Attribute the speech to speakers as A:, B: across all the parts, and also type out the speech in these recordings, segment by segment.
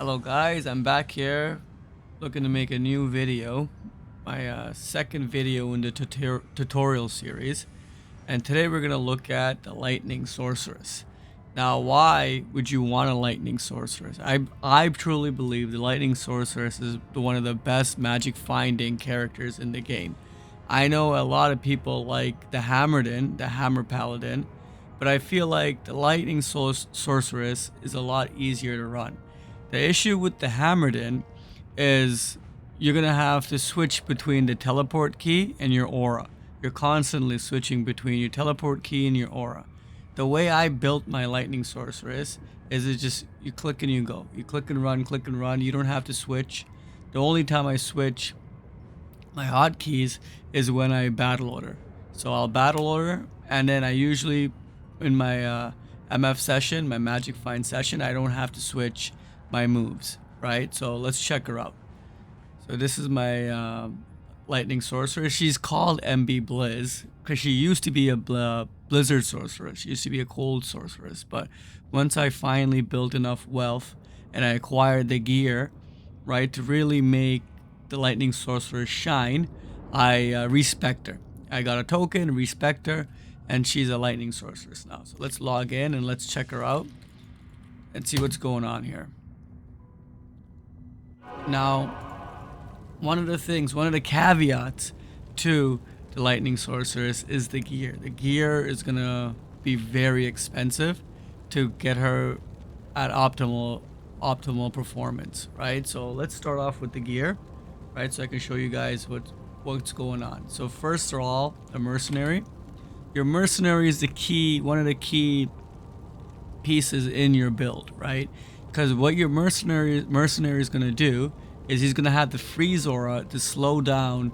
A: Hello guys, I'm back here looking to make a new video, my second video in the tutorial series, and today we're going to look at the Lightning Sorceress. Now, why would you want a Lightning Sorceress? I truly believe the Lightning Sorceress is one of the best magic finding characters in the game. I know a lot of people like the Hammer Paladin, but I feel like the Lightning Sorceress is a lot easier to run. The issue with the Hammerden is you're going to have to switch between the teleport key and your aura. You're constantly switching between your teleport key and your aura. The way I built my Lightning Sorceress is it's just you click and you go. You click and run, click and run. You don't have to switch. The only time I switch my hotkeys is when I battle order. So I'll battle order, and then I usually, in my MF session, my Magic Find session, I don't have to switch my moves, right? So let's check her out. So this is my Lightning Sorceress. She's called MB Blizz because she used to be a Blizzard Sorceress. She used to be a Cold Sorceress. But once I finally built enough wealth and I acquired the gear, right, to really make the Lightning Sorceress shine, I respect her. I got a token, respect her, and she's a Lightning Sorceress now. So let's log in and let's check her out and see what's going on here. Now, one of the caveats to the Lightning Sorceress is the gear. The gear is gonna be very expensive to get her at optimal performance, right? So let's start off with the gear, right? So I can show you guys what's going on. So first of all, a mercenary. Your mercenary is one of the key pieces in your build, right? Because what your mercenary is going to do is he's going to have the freeze aura to slow down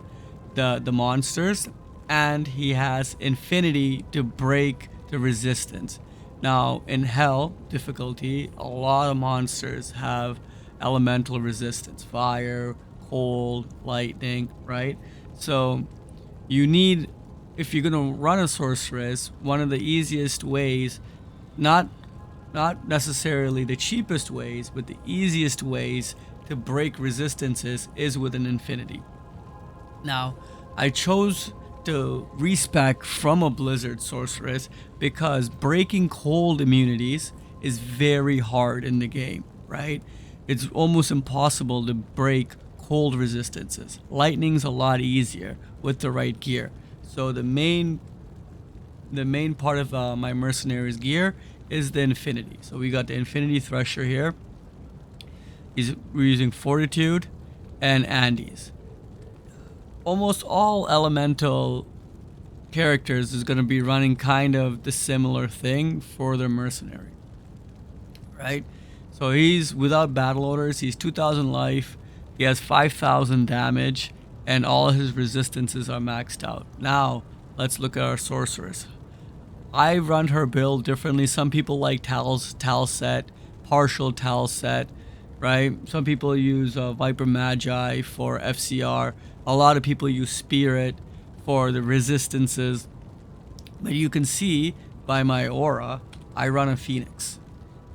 A: the monsters, and he has infinity to break the resistance. Now in hell difficulty, a lot of monsters have elemental resistance: fire, cold, lightning, right? So you need, if you're going to run a sorceress, one of the easiest ways, not necessarily the cheapest ways, but the easiest ways to break resistances is with an infinity. Now, I chose to respec from a Blizzard Sorceress because breaking cold immunities is very hard in the game, right? It's almost impossible to break cold resistances. Lightning's a lot easier with the right gear. So the main part of my mercenary's gear is the infinity. So we got the infinity thresher here. We're using fortitude and Andes. Almost all elemental characters is going to be running kind of the similar thing for their mercenary, right? So he's without battle orders, he's 2000 life, he has 5000 damage, and all his resistances are maxed out. Now let's look at our sorceress. I run her build differently. Some people like Tal set, partial Tal set, right? Some people use Viper Magi for FCR. A lot of people use Spirit for the resistances. But you can see by my aura, I run a Phoenix.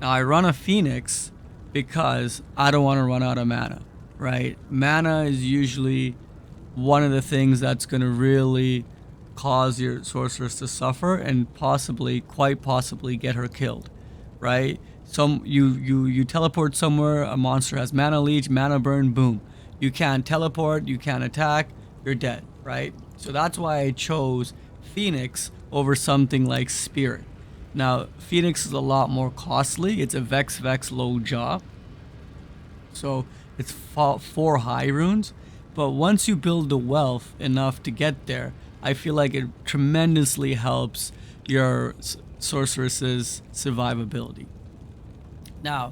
A: Now I run a Phoenix because I don't want to run out of mana, right? Mana is usually one of the things that's going to really cause your sorceress to suffer and quite possibly get her killed, right? You teleport somewhere, a monster has mana leech, mana burn, boom. You can't teleport, you can't attack, you're dead, right? So that's why I chose Phoenix over something like Spirit. Now, Phoenix is a lot more costly. It's a Vex low jaw. So it's 4 high runes. But once you build the wealth enough to get there, I feel like it tremendously helps your sorceress's survivability. Now,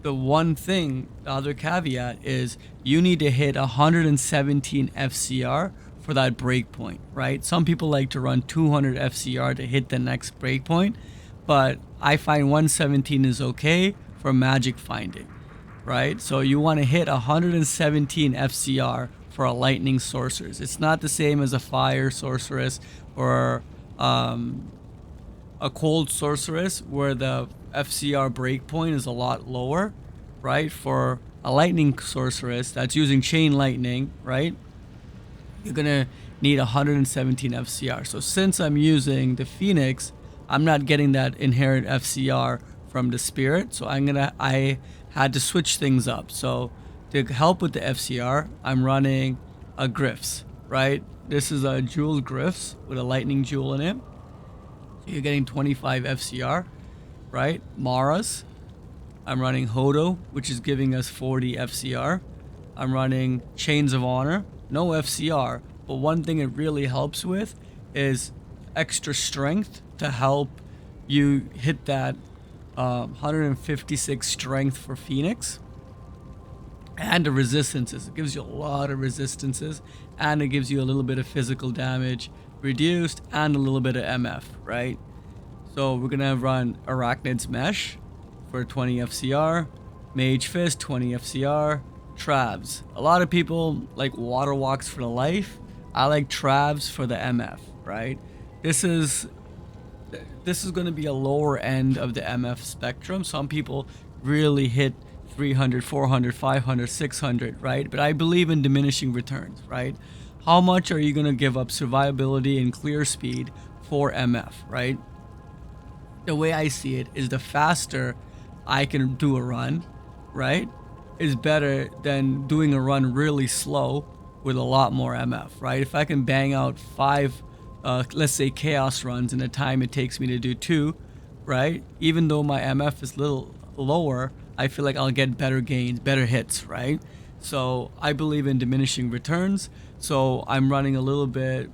A: the other caveat is you need to hit 117 FCR for that breakpoint, right? Some people like to run 200 FCR to hit the next breakpoint, but I find 117 is okay for magic finding, right? So you want to hit 117 FCR for a lightning sorceress. It's not the same as a fire sorceress or a cold sorceress where the FCR breakpoint is a lot lower, right? For a lightning sorceress that's using chain lightning, right? You're gonna need 117 FCR. So since I'm using the Phoenix, I'm not getting that inherent FCR from the spirit. So I had to switch things up. So to help with the FCR, I'm running a Griffs, right? This is a jeweled Griffs with a lightning jewel in it. So you're getting 25 FCR, right? Maras. I'm running Hodo, which is giving us 40 FCR. I'm running Chains of Honor, no FCR, but one thing it really helps with is extra strength to help you hit that 156 strength for Phoenix. And the resistances. It gives you a lot of resistances, and it gives you a little bit of physical damage reduced and a little bit of MF, right? So we're gonna run Arachnids Mesh for 20 FCR, Mage Fist 20 FCR, Travs. A lot of people like Water Walks for the life. I like Travs for the MF, right? This is going to be a lower end of the MF spectrum. Some people really hit 300, 400, 500, 600, right? But I believe in diminishing returns, right? How much are you going to give up survivability and clear speed for MF, right? The way I see it is the faster I can do a run, right, is better than doing a run really slow with a lot more MF, right? If I can bang out 5, let's say chaos runs in the time it takes me to do 2, right? Even though my MF is a little lower, I feel like I'll get better gains, better hits, right? So I believe in diminishing returns. So I'm running a little bit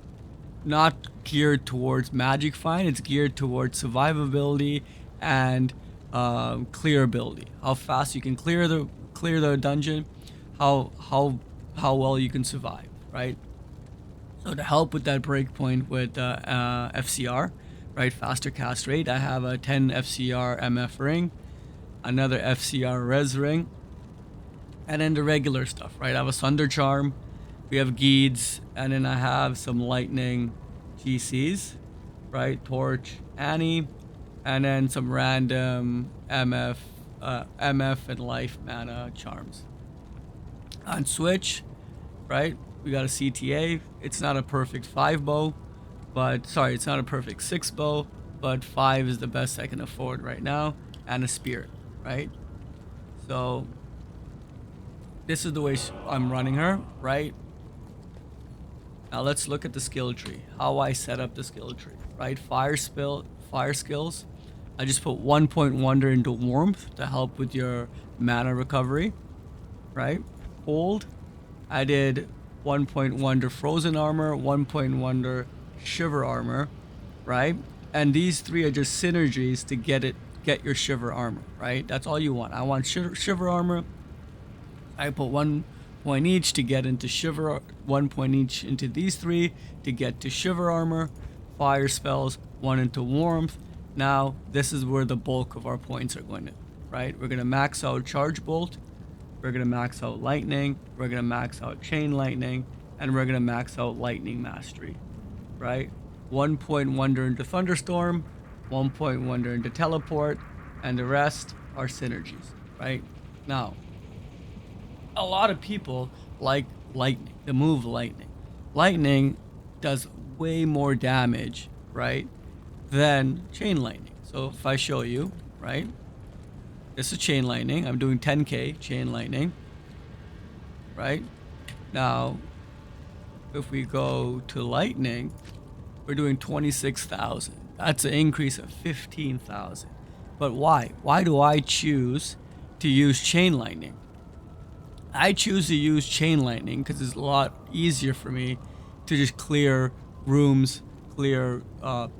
A: not geared towards magic find, it's geared towards survivability and clear ability. How fast you can clear the dungeon, how well you can survive, right? So to help with that breakpoint with FCR, right, faster cast rate, I have a 10 FCR MF ring, another FCR res ring, and then the regular stuff, right? I have a Sunder Charm, we have Geeds, and then I have some lightning GCs, right? Torch, Annie, and then some random MF and life mana charms. On Switch, right? We got a CTA. It's not a perfect 5 bow, but sorry, it's not a perfect 6 bow, but 5 is the best I can afford right now, and a Spirit, right? So this is the way I'm running her, right? Now let's look at the skill tree, how I set up the skill tree, right? Fire skills. I just put 1 point wonder into warmth to help with your mana recovery, right? Hold, I did 1 point wonder frozen armor, 1 point wonder shiver armor, right? And these 3 are just synergies to get your shiver armor, right? That's all you want. I want shiver armor. I put 1 point each to get into shiver, 1 point each into these 3 to get to shiver armor. Fire spells, 1 into warmth. Now this is where the bulk of our points are going to, right? We're going to max out charge bolt, we're going to max out lightning, we're going to max out chain lightning, and we're going to max out lightning mastery, right? 1 point wonder into thunderstorm, 1 point wonder into teleport, and the rest are synergies, right? Now a lot of people like lightning, the move lightning. Lightning does way more damage, right, than chain lightning. So if I show you, right, this is chain lightning. I'm doing 10k chain lightning, right? Now if we go to lightning, we're doing 26,000. That's an increase of 15,000. But why do I choose to use chain lightning? I choose to use chain lightning because it's a lot easier for me to just clear rooms, clear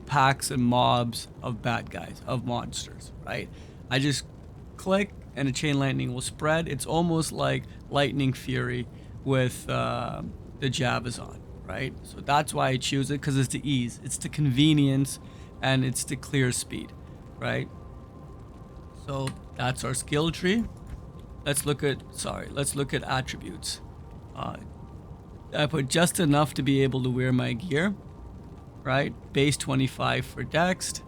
A: packs and mobs of bad guys, of monsters, right? I just click and the chain lightning will spread. It's almost like lightning fury with the Javazon, right? So that's why I choose it, because it's the ease, it's the convenience, and it's the clear speed, right? So that's our skill tree. Let's look at attributes. I put just enough to be able to wear my gear, right? Base 25 for Dex,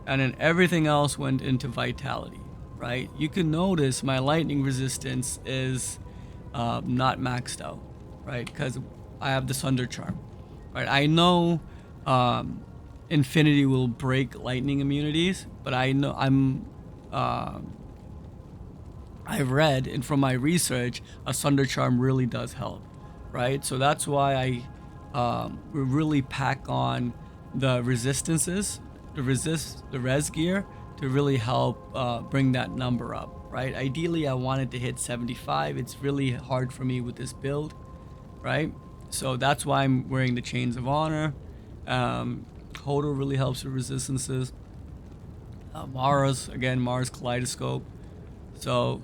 A: and then everything else went into vitality, right? You can notice my lightning resistance is not maxed out, right? Because I have the Sunder Charm, right? I know Infinity will break lightning immunities, but I know I've read and from my research, a Sunder Charm really does help, right? So that's why I really pack on the resistances, the res gear to really help bring that number up, right? Ideally, I wanted to hit 75. It's really hard for me with this build, right? So that's why I'm wearing the Chains of Honor. Hodor really helps with resistances. Mara's Kaleidoscope. So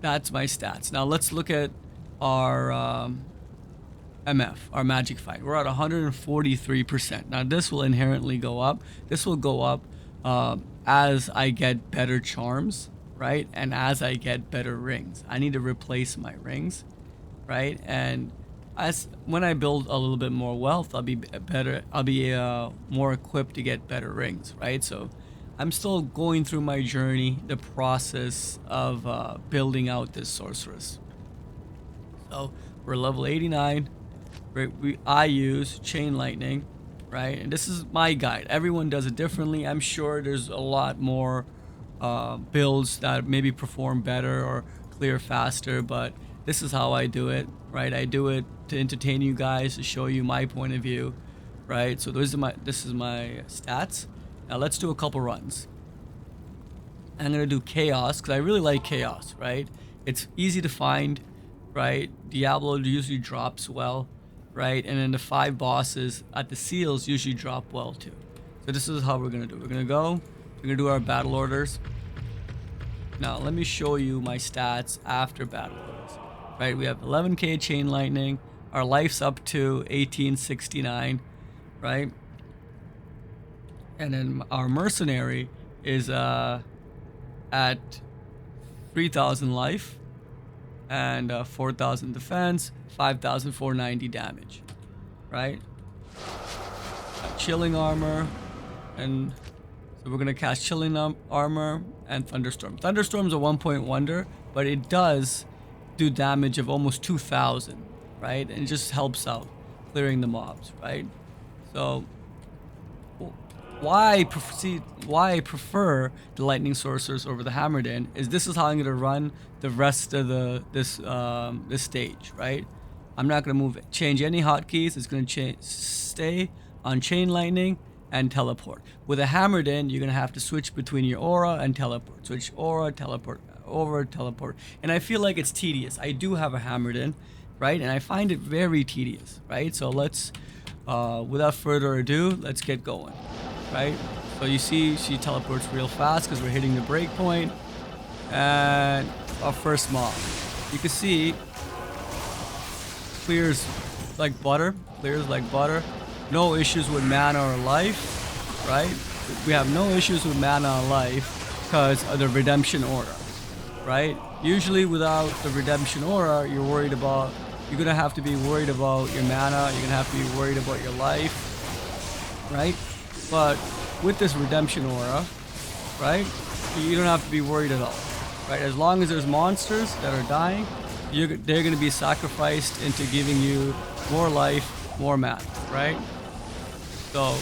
A: that's my stats. Now let's look at our MF, our Magic Fight. We're at 143%. Now this will inherently go up. This will go up as I get better charms, right? And as I get better rings. I need to replace my rings, right? And when I build a little bit more wealth, I'll be better. I'll be more equipped to get better rings, right? So I'm still going through my journey, the process of building out this sorceress. So we're level 89. I use Chain Lightning, right? And this is my guide. Everyone does it differently. I'm sure there's a lot more builds that maybe perform better or clear faster, but this is how I do it, right? I do it to entertain you guys, to show you my point of view, right? So this is my stats. Now let's do a couple runs. I'm gonna do Chaos because I really like Chaos, right? It's easy to find, right? Diablo usually drops well, right? And then the 5 bosses at the seals usually drop well too. So this is how we're gonna do. We're gonna do our battle orders. Now let me show you my stats after battle orders, right? We have 11k Chain Lightning. Our life's up to 1869, right? And then our mercenary is at 3,000 life and 4,000 defense, 5,490 damage, right? Chilling armor, and so we're gonna cast chilling armor and thunderstorm. Thunderstorm's a 1-point wonder, but it does do damage of almost 2,000, right? And it just helps out clearing the mobs, right? So why I prefer the Lightning Sorceress over the Hammerden is this is how I'm gonna run the rest of this stage, right? I'm not gonna change any hotkeys. It's gonna stay on Chain Lightning and teleport. With a Hammerden, you're gonna have to switch between your aura and teleport. Switch aura, teleport, over, teleport. And I feel like it's tedious. I do have a Hammerden, right? And I find it very tedious, right? So let's, without further ado, let's get going. Right, so you see she teleports real fast because we're hitting the breakpoint, and our first mob, you can see, clears like butter. No issues with mana or life, right? We have no issues with mana or life because of the redemption aura, right? Usually without the redemption aura, you're gonna have to be worried about your mana. You're gonna have to be worried about your life, right? But with this redemption aura, right, you don't have to be worried at all, right? As long as there's monsters that are dying, they're going to be sacrificed into giving you more life, more mana, right? So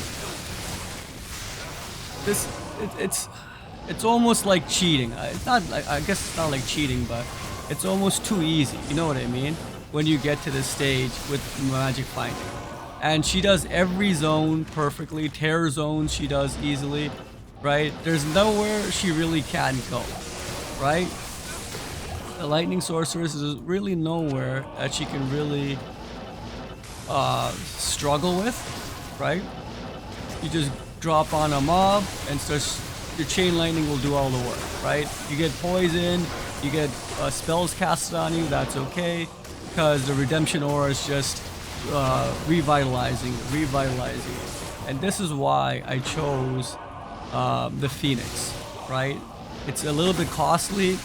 A: it's almost like cheating. It's not. I guess it's not like cheating, but it's almost too easy. You know what I mean? When you get to this stage with Magic Finding. And she does every zone perfectly. Terror zones she does easily, right? There's nowhere she really can't go, right? The Lightning Sorceress is really nowhere that she can really struggle with, right? You just drop on a mob and your Chain Lightning will do all the work, right? You get poison, you get spells casted on you, that's okay, because the Redemption Aura is just revitalizing, and this is why I chose the Phoenix, right? It's a little bit costly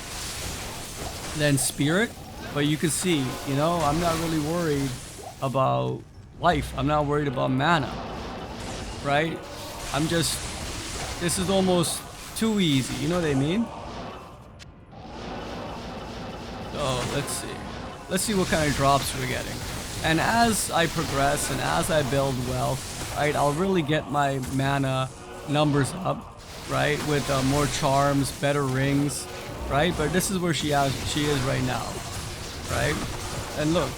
A: than Spirit, but you can see, you know, I'm not really worried about life. I'm not worried about mana, right? This is almost too easy, you know what I mean? So let's see what kind of drops we're getting. And as I progress and as I build wealth, right, I'll really get my mana numbers up, right, with more charms, better rings, right. But this is where she is right now, right. And look,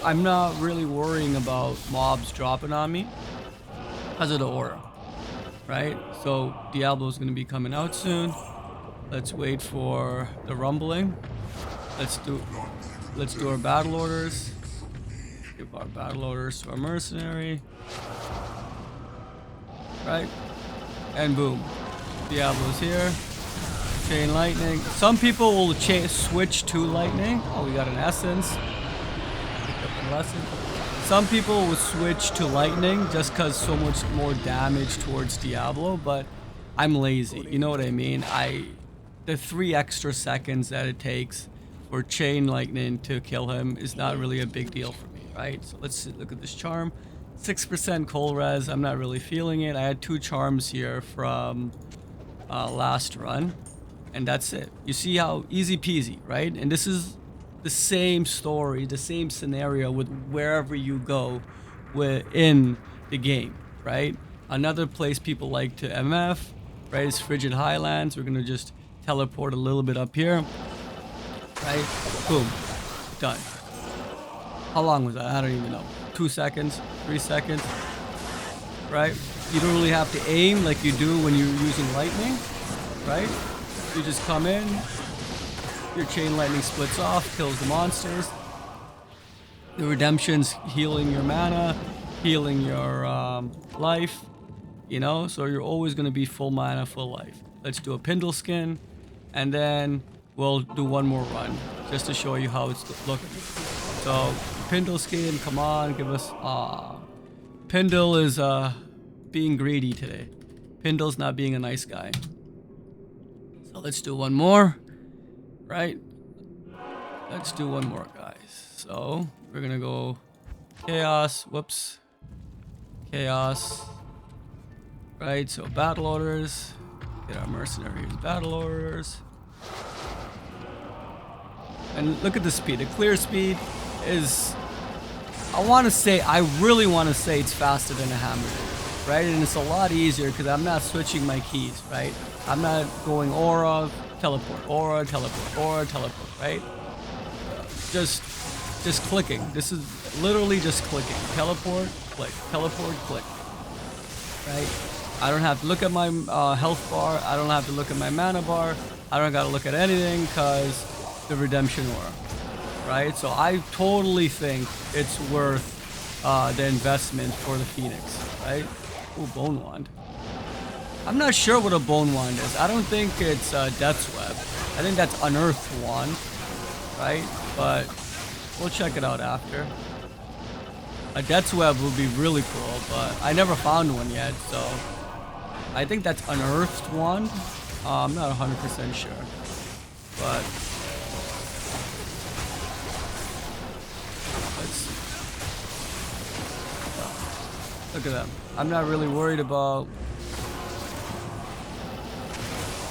A: I'm not really worrying about mobs dropping on me because of the aura, right. So Diablo is going to be coming out soon. Let's wait for the rumbling. Let's do our battle orders. Give our battle orders to our mercenary. Right? And boom. Diablo's here. Chain lightning. Some people will switch to lightning. Oh, we got an essence. Picked up a lesson. Some people will switch to lightning just because so much more damage towards Diablo, but I'm lazy. You know what I mean? The 3 extra seconds that it takes for chain lightning to kill him is not really a big deal for me, right? So let's look at this charm. 6% cold res. I'm not really feeling it. I had 2 charms here from last run, and that's it. You see how easy peasy, right? And this is the same story, the same scenario with wherever you go within the game, right? Another place people like to MF, right, is Frigid Highlands. We're gonna just teleport a little bit up here, right? Boom, done. How long was that? I don't even know. 2 seconds, 3 seconds, right? You don't really have to aim like you do when you're using lightning, right? You just come in, your chain lightning splits off, kills the monsters. The redemption's healing your mana, healing your life, you know? So you're always gonna be full mana, full life. Let's do a Pindle skin, and then we'll do one more run just to show you how it's looking. So Pindle skin, come on, give us. Pindle is being greedy today. Pindle's not being a nice guy. So let's do one more, right? Let's do one more, guys. So we're gonna go chaos. Whoops, chaos. Right. So battle orders. Get our mercenaries battle orders. And look at the speed. The clear speed is, I really want to say it's faster than a hammer, right? And it's a lot easier because I'm not switching my keys, right? I'm not going aura, teleport, aura, teleport, aura, teleport, right? Just clicking. This is literally just clicking. Teleport, click, teleport, click, right? I don't have to look at my health bar. I don't have to look at my mana bar. I don't got to look at anything because the redemption aura, right? So I totally think it's worth the investment for the Phoenix, right? Ooh, Bone Wand. I'm not sure what a Bone Wand is. I don't think it's Death's Web. I think that's Unearthed Wand, right? But we'll check it out after. A Death's Web would be really cool, but I never found one yet, so I think that's Unearthed Wand. I'm not 100% sure, but let's see. Look at that. I'm not really worried about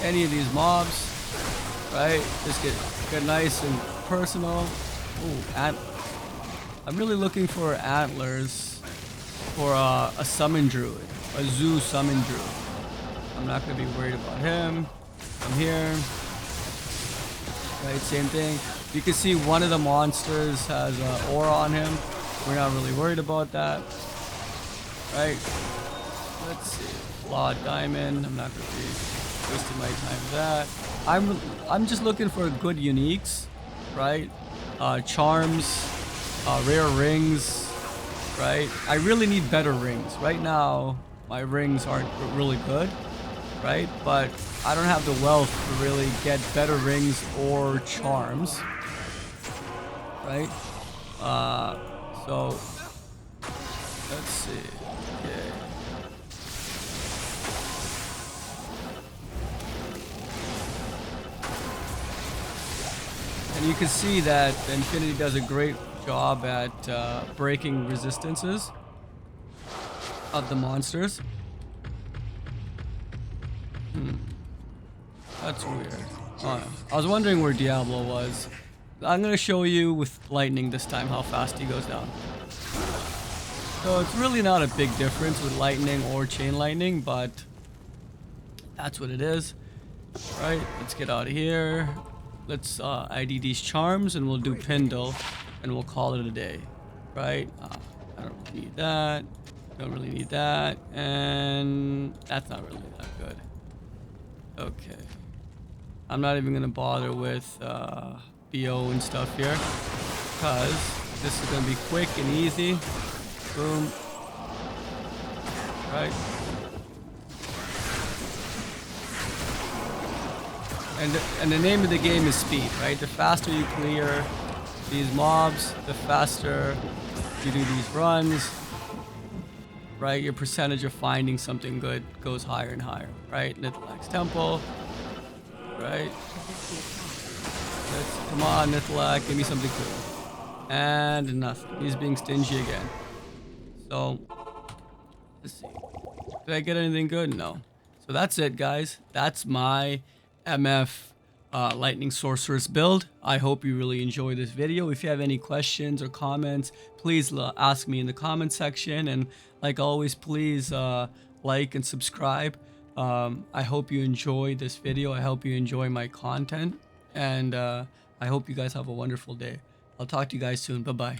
A: any of these mobs, right? Just get nice and personal. Ooh, I'm really looking for antlers for a summon druid, a zoo summon druid. I'm not gonna be worried about him. I'm here. Right, same thing. You can see one of the monsters has aura on him. We're not really worried about that. Right? Let's see. Flawed diamond. I'm not gonna be wasting my time with that. I'm just looking for good uniques, right? Charms, rare rings, right? I really need better rings. Right now, my rings aren't really good, right? But I don't have the wealth to really get better rings or charms, right? So let's see. Okay. And you can see that Infinity does a great job at breaking resistances of the monsters. That's weird. I was wondering where Diablo was. I'm gonna show you with lightning this time how fast he goes down. So it's really not a big difference with lightning or chain lightning, but that's what it is. Right, let's get out of here. Let's ID these charms and we'll do Pindle and we'll call it a day. Right, I don't really need that. Don't really need that. And that's not really that good. Okay. I'm not even gonna bother with BO and stuff here, because this is gonna be quick and easy. Boom. Right. And the name of the game is speed, right? The faster you clear these mobs, the faster you do these runs, right? Your percentage of finding something good goes higher and higher, right? Nithalak's Temple, right? Come on, Nithalak, give me something cool. And nothing. He's being stingy again. So, let's see. Did I get anything good? No. So that's it, guys. That's my MF Lightning Sorceress build. I hope you really enjoy this video. If you have any questions or comments, please ask me in the comment section. And like always, please like and subscribe. I hope you enjoy this video. I hope you enjoy my content. And I hope you guys have a wonderful day. I'll talk to you guys soon. Bye-bye.